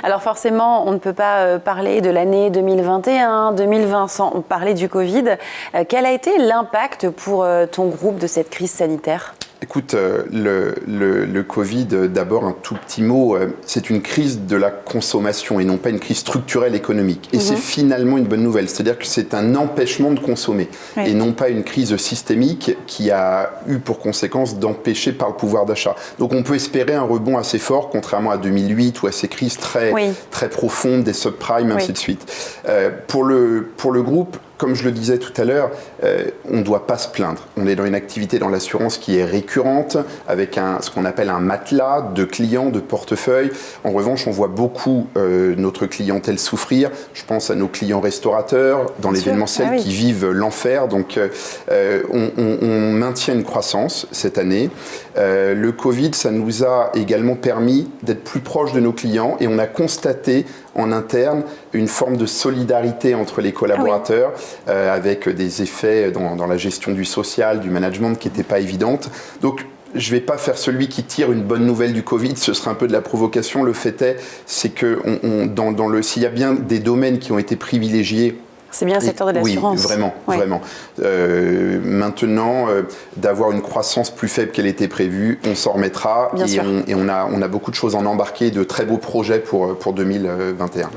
Alors forcément, on ne peut pas parler de l'année 2021, 2020 sans parler du Covid. Quel a été l'impact pour ton groupe de cette crise sanitaire ? Écoute, le Covid, d'abord un tout petit mot, c'est une crise de la consommation et non pas une crise structurelle économique. Et c'est finalement une bonne nouvelle, c'est-à-dire que c'est un empêchement de consommer et non pas une crise systémique qui a eu pour conséquence d'empêcher par le pouvoir d'achat. Donc on peut espérer un rebond assez fort, contrairement à 2008 ou à ces crises très profondes, des subprimes, ainsi de suite. Pour le groupe, comme je le disais tout à l'heure, on ne doit pas se plaindre. On est dans une activité dans l'assurance qui est récurrente, avec ce qu'on appelle un matelas de clients, de portefeuille. En revanche, on voit beaucoup notre clientèle souffrir. Je pense à nos clients restaurateurs, dans l'événementiel, qui vivent l'enfer. Donc, on maintient une croissance cette année. Le Covid, ça nous a également permis d'être plus proches de nos clients et on a constaté en interne une forme de solidarité entre les collaborateurs avec des effets dans la gestion du social, du management qui n'étaient pas évidentes. Donc, je ne vais pas faire celui qui tire une bonne nouvelle du Covid, ce serait un peu de la provocation. Le fait c'est que s'il y a bien des domaines qui ont été privilégiés, c'est bien le secteur de l'assurance. Oui, vraiment. Maintenant, d'avoir une croissance plus faible qu'elle était prévue, on s'en remettra et on a beaucoup de choses en embarqué, de très beaux projets pour 2021.